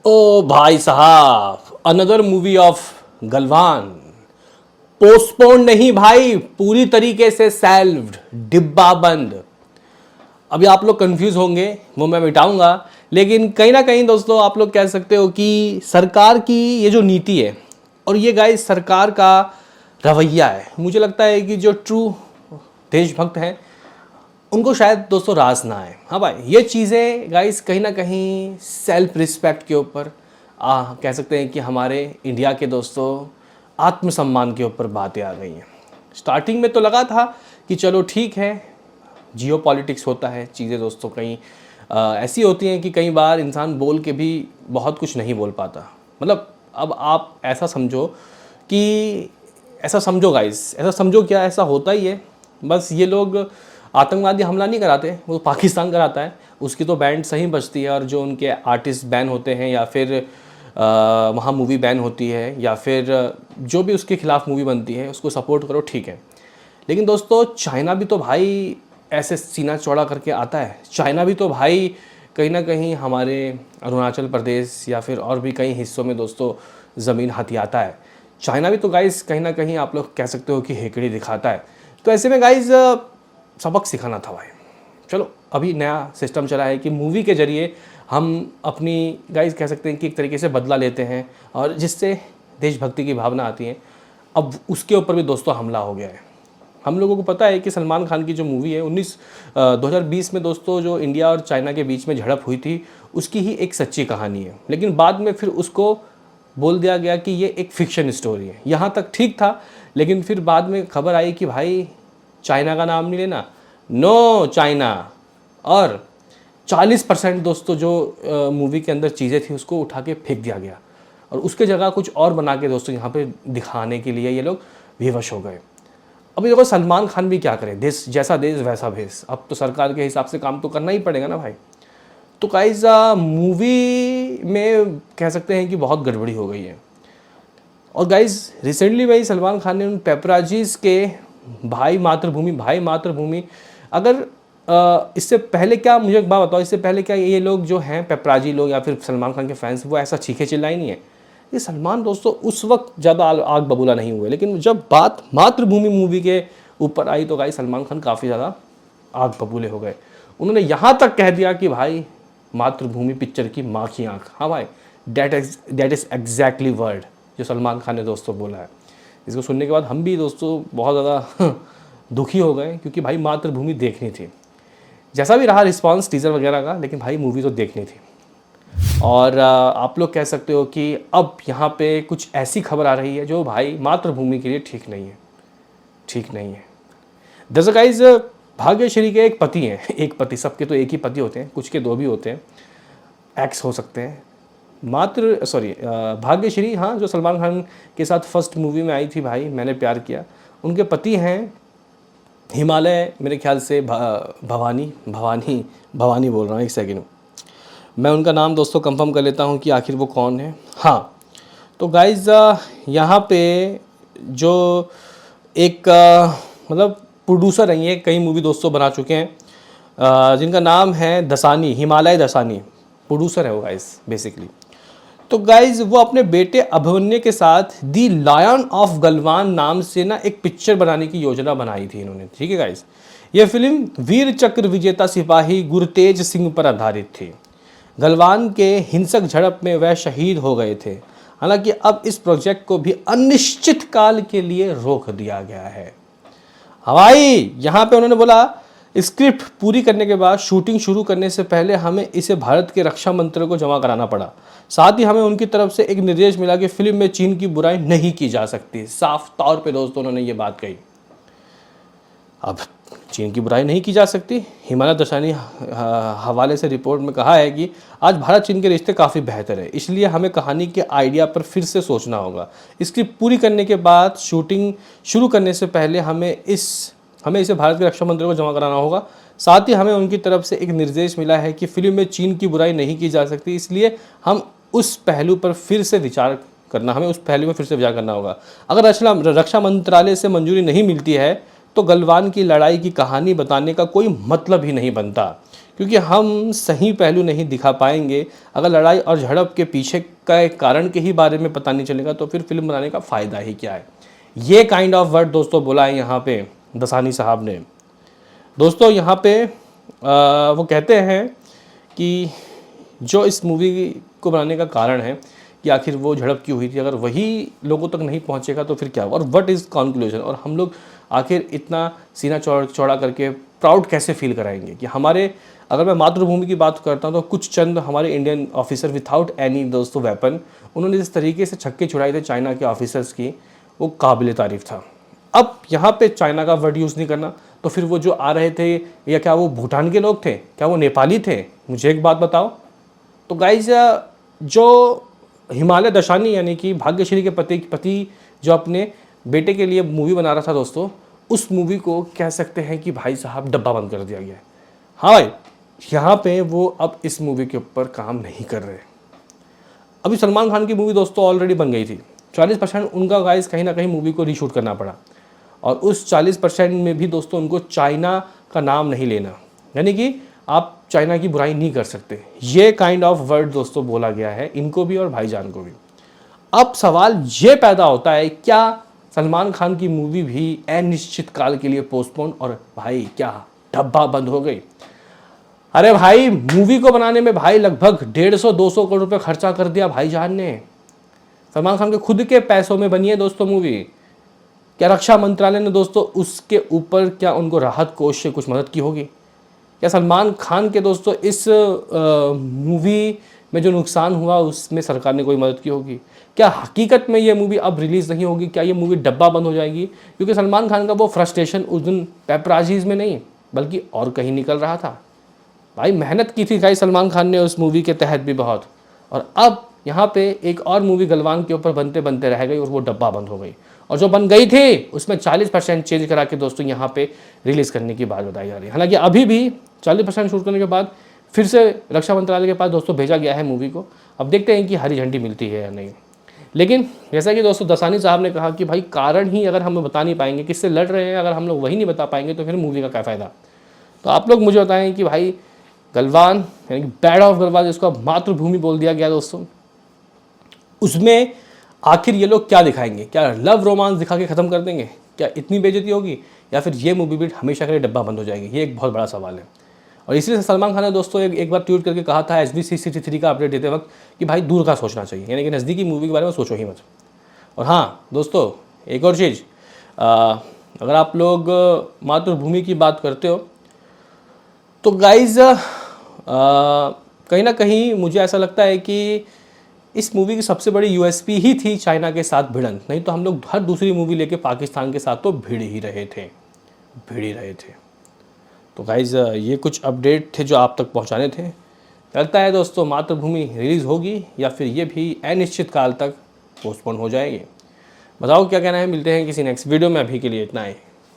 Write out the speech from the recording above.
ओ भाई साहब, another movie of Galwan postpone नहीं भाई, पूरी तरीके से सेल्व्ड, डिब्बा बंद। अभी आप लोग कंफ्यूज होंगे, वो मैं मिटाऊंगा। लेकिन कहीं ना कहीं दोस्तों आप लोग कह सकते हो कि सरकार की ये जो नीति है और ये गाइस सरकार का रवैया है, मुझे लगता है कि जो ट्रू देशभक्त हैं उनको शायद दोस्तों रास ना आए। हाँ भाई, ये चीज़ें गाइस कहीं ना कहीं सेल्फ रिस्पेक्ट के ऊपर कह सकते हैं कि हमारे इंडिया के दोस्तों आत्मसम्मान के ऊपर बातें आ गई हैं। स्टार्टिंग में तो लगा था कि चलो ठीक है, जियो पॉलिटिक्स होता है, चीज़ें दोस्तों कहीं ऐसी होती हैं कि कई बार इंसान बोल के भी बहुत कुछ नहीं बोल पाता। मतलब अब आप ऐसा समझो कि ऐसा समझो गाइस, ऐसा समझो क्या, ऐसा होता ही है। बस ये लोग आतंकवादी हमला नहीं कराते, वो पाकिस्तान कराता है, उसकी तो बैंड सही बजती है। और जो उनके आर्टिस्ट बैन होते हैं या फिर वहाँ मूवी बैन होती है या फिर जो भी उसके खिलाफ मूवी बनती है उसको सपोर्ट करो, ठीक है। लेकिन दोस्तों चाइना भी तो भाई ऐसे सीना चौड़ा करके आता है। चाइना भी तो भाई कहीं ना कहीं हमारे अरुणाचल प्रदेश या फिर और भी कई हिस्सों में दोस्तों ज़मीन हथियाता है। चाइना भी तो गाइस कहीं ना कहीं आप लोग कह सकते हो कि हेकड़ी दिखाता है। तो ऐसे में गाइस सबक सिखाना था भाई। चलो अभी नया सिस्टम चला है कि मूवी के ज़रिए हम अपनी गाइस कह सकते हैं कि एक तरीके से बदला लेते हैं और जिससे देशभक्ति की भावना आती है। अब उसके ऊपर भी दोस्तों हमला हो गया है। हम लोगों को पता है कि सलमान खान की जो मूवी है 2020 में दोस्तों जो इंडिया और चाइना के बीच में झड़प हुई थी, उसकी ही एक सच्ची कहानी है। लेकिन बाद में फिर उसको बोल दिया गया कि ये एक फिक्शन स्टोरी है। यहाँ तक ठीक था, लेकिन फिर बाद में खबर आई कि भाई चाइना का नाम नहीं लेना, नो चाइना। और 40% दोस्तों जो मूवी के अंदर चीज़ें थी उसको उठा के फेंक दिया गया और उसके जगह कुछ और बना के दोस्तों यहाँ पे दिखाने के लिए ये लोग विवश हो गए। अभी देखो सलमान खान भी क्या करे, देश जैसा देश वैसा भेस। अब तो सरकार के हिसाब से काम तो करना ही पड़ेगा ना भाई। तो गाइस मूवी में कह सकते हैं कि बहुत गड़बड़ी हो गई है। और गाइस रिसेंटली भाई सलमान खान ने उन पेपराजीज के भाई मातृभूमि अगर इससे पहले क्या, मुझे एक बात बताओ, इससे पहले क्या ये लोग जो हैं पेपराजी लोग या फिर सलमान खान के फैंस वो ऐसा चीखे चिल्लाए नहीं है? ये सलमान दोस्तों उस वक्त ज़्यादा आग बबूला नहीं हुए, लेकिन जब बात मातृभूमि मूवी के ऊपर आई तो गाइस सलमान खान काफ़ी ज़्यादा आग बबूले हो गए। उन्होंने यहाँ तक कह दिया कि भाई मातृभूमि पिक्चर की माँ की आँख। हाँ भाई, डेट इज़ एग्जैक्टली वर्ड जो सलमान खान ने दोस्तों बोला है। इसको सुनने के बाद हम भी दोस्तों बहुत ज़्यादा दुखी हो गए, क्योंकि भाई मातृभूमि देखनी थी। जैसा भी रहा रिस्पांस टीज़र वगैरह का, लेकिन भाई मूवी तो देखनी थी। और आप लोग कह सकते हो कि अब यहाँ पे कुछ ऐसी खबर आ रही है जो भाई मातृभूमि के लिए ठीक नहीं है, ठीक नहीं है। दरअसल गाइस भाग्यश्री के एक पति हैं, एक पति, सबके तो एक ही पति होते हैं, कुछ के दो भी होते हैं, एक्स हो सकते हैं। भाग्यश्री, हाँ, जो सलमान खान के साथ फर्स्ट मूवी में आई थी भाई मैंने प्यार किया, उनके पति हैं हिमालय, मेरे ख्याल से भवानी बोल रहा हूँ, एक सेकेंड मैं उनका नाम दोस्तों कंफर्म कर लेता हूँ कि आखिर वो कौन है। हाँ, तो गाइज यहाँ पे जो एक मतलब प्रोड्यूसर हैं, ये कई मूवी दोस्तों बना चुके हैं, जिनका नाम है दसानी, हिमालय दसानी प्रोड्यूसर है वो गाइज बेसिकली। तो गाइज वो अपने बेटे अभिमन्यु के साथ दी लायन ऑफ गलवान नाम से ना एक पिक्चर बनाने की योजना बनाई थी इन्होंने, ठीक है गाइज। ये फिल्म वीर चक्र विजेता सिपाही गुरतेज सिंह पर आधारित थी। गलवान के हिंसक झड़प में वह शहीद हो गए थे। हालांकि अब इस प्रोजेक्ट को भी अनिश्चित काल के लिए रोक दिया गया है। हवाई यहाँ पे उन्होंने बोला स्क्रिप्ट पूरी करने के बाद शूटिंग शुरू करने से पहले हमें इसे भारत के रक्षा मंत्री को जमा कराना पड़ा। साथ ही हमें उनकी तरफ से एक निर्देश मिला कि फिल्म में चीन की बुराई नहीं की जा सकती। साफ तौर पे दोस्तों उन्होंने ये बात कही। अब चीन की बुराई नहीं की जा सकती। हिमालय दसानी हवाले से रिपोर्ट में कहा है कि आज भारत चीन के रिश्ते काफ़ी बेहतर है, इसलिए हमें कहानी के आइडिया पर फिर से सोचना होगा। स्क्रिप्ट पूरी करने के बाद शूटिंग शुरू करने से पहले हमें इसे भारत के रक्षा मंत्री को जमा कराना होगा। साथ ही हमें उनकी तरफ से एक निर्देश मिला है कि फिल्म में चीन की बुराई नहीं की जा सकती, इसलिए हमें उस पहलू पर फिर से विचार करना होगा। अगर रक्षा मंत्रालय से मंजूरी नहीं मिलती है तो गलवान की लड़ाई की कहानी बताने का कोई मतलब ही नहीं बनता, क्योंकि हम सही पहलू नहीं दिखा पाएंगे। अगर लड़ाई और झड़प के पीछे के कारण के ही बारे में पता नहीं चलेगा तो फिर फिल्म बनाने का फ़ायदा ही क्या है। ये काइंड ऑफ वर्ड दोस्तों बोला है यहाँ पे दसानी साहब ने। दोस्तों यहाँ पे वो कहते हैं कि जो इस मूवी को बनाने का कारण है कि आखिर वो झड़प क्यों हुई थी, अगर वही लोगों तक नहीं पहुंचेगा तो फिर क्या होगा, और व्हाट इज़ कंक्लूजन, और हम लोग आखिर इतना सीना चौड़ा करके प्राउड कैसे फील कराएंगे कि हमारे, अगर मैं मातृभूमि की बात करता हूँ तो कुछ चंद हमारे इंडियन ऑफिसर विथआउट एनी दोस्तों वेपन, उन्होंने जिस तरीके से छक्के छुड़ाए थे चाइना के ऑफिसर्स की, वो काबिल तारीफ़ था। अब यहाँ पे चाइना का वर्ड यूज़ नहीं करना, तो फिर वो जो आ रहे थे, या क्या वो भूटान के लोग थे, क्या वो नेपाली थे, मुझे एक बात बताओ। तो गाइज जो हिमालय दशानी यानी कि भाग्यश्री के पति जो अपने बेटे के लिए मूवी बना रहा था दोस्तों, उस मूवी को कह सकते हैं कि भाई साहब डब्बा बंद कर दिया गया है। हाँ भाई, यहाँ पे वो अब इस मूवी के ऊपर काम नहीं कर रहे। अभी सलमान खान की मूवी दोस्तों ऑलरेडी बन गई थी, 40% उनका गाइस कहीं ना कहीं मूवी को रीशूट करना पड़ा, और उस 40% में भी दोस्तों उनको चाइना का नाम नहीं लेना, यानी कि आप चाइना की बुराई नहीं कर सकते। ये काइंड ऑफ वर्ड दोस्तों बोला गया है इनको भी और भाईजान को भी। अब सवाल ये पैदा होता है, क्या सलमान खान की मूवी भी अनिश्चित काल के लिए पोस्टपोन, और भाई क्या डब्बा बंद हो गई? अरे भाई, मूवी को बनाने में भाई लगभग 150-200 करोड़ रुपए खर्चा कर दिया भाईजान ने। सलमान खान के खुद के पैसों में बनी है दोस्तों मूवी। क्या रक्षा मंत्रालय ने दोस्तों उसके ऊपर क्या उनको राहत कोष से कुछ मदद की होगी? क्या सलमान खान के दोस्तों इस मूवी में जो नुकसान हुआ उसमें सरकार ने कोई मदद की होगी? क्या हकीकत में ये मूवी अब रिलीज़ नहीं होगी? क्या ये मूवी डब्बा बंद हो जाएगी? क्योंकि सलमान खान का वो फ्रस्ट्रेशन उस दिन पेपराजीज में नहीं बल्कि और कहीं निकल रहा था। भाई मेहनत की थी गाइस सलमान खान ने उस मूवी के तहत भी बहुत, और अब यहाँ पे एक और मूवी गलवान के ऊपर बनते बनते रह गई और वो डब्बा बंद हो गई, और जो बन गई थी उसमें 40% चेंज करा के दोस्तों यहाँ पे रिलीज़ करने की बात बताई जा रही है। हालांकि अभी भी 40% शूट करने के बाद फिर से रक्षा मंत्रालय के पास दोस्तों भेजा गया है मूवी को। अब देखते हैं कि हरी झंडी मिलती है या नहीं। लेकिन जैसा कि दोस्तों दसानी साहब ने कहा कि भाई कारण ही अगर हम बता नहीं पाएंगे किससे लड़ रहे हैं, अगर हम लोग वही नहीं बता पाएंगे तो फिर मूवी का क्या फ़ायदा। तो आप लोग मुझे बताएं कि भाई गलवान यानी कि बैड ऑफ गलवान जिसको अब मातृभूमि बोल दिया गया दोस्तों, उसमें आखिर ये लोग क्या दिखाएंगे? क्या लव रोमांस दिखा के ख़त्म कर देंगे? क्या इतनी बेइज्जती होगी, या फिर ये मूवी भी हमेशा के लिए डब्बा बंद हो जाएगी? ये एक बहुत बड़ा सवाल है। और इसलिए सलमान खान ने दोस्तों एक बार ट्वीट करके कहा था SBC-63 का अपडेट देते वक्त कि भाई दूर का सोचना चाहिए, यानी कि नज़दीकी मूवी के बारे में सोचो ही मत। और हाँ दोस्तों, एक और चीज़, अगर आप लोग मातृभूमि की बात करते हो तो गाइज कहीं ना कहीं मुझे ऐसा लगता है कि इस मूवी की सबसे बड़ी USP ही थी चाइना के साथ भिड़ंत। नहीं तो हम लोग हर दूसरी मूवी लेके पाकिस्तान के साथ तो भिड़ ही रहे थे। तो गाइज ये कुछ अपडेट थे जो आप तक पहुंचाने थे। लगता है दोस्तों मातृभूमि रिलीज़ होगी या फिर ये भी अनिश्चित काल तक पोस्टपोन हो जाएगी। बताओ क्या कहना है। मिलते हैं किसी नेक्स्ट वीडियो में, अभी के लिए इतना ही।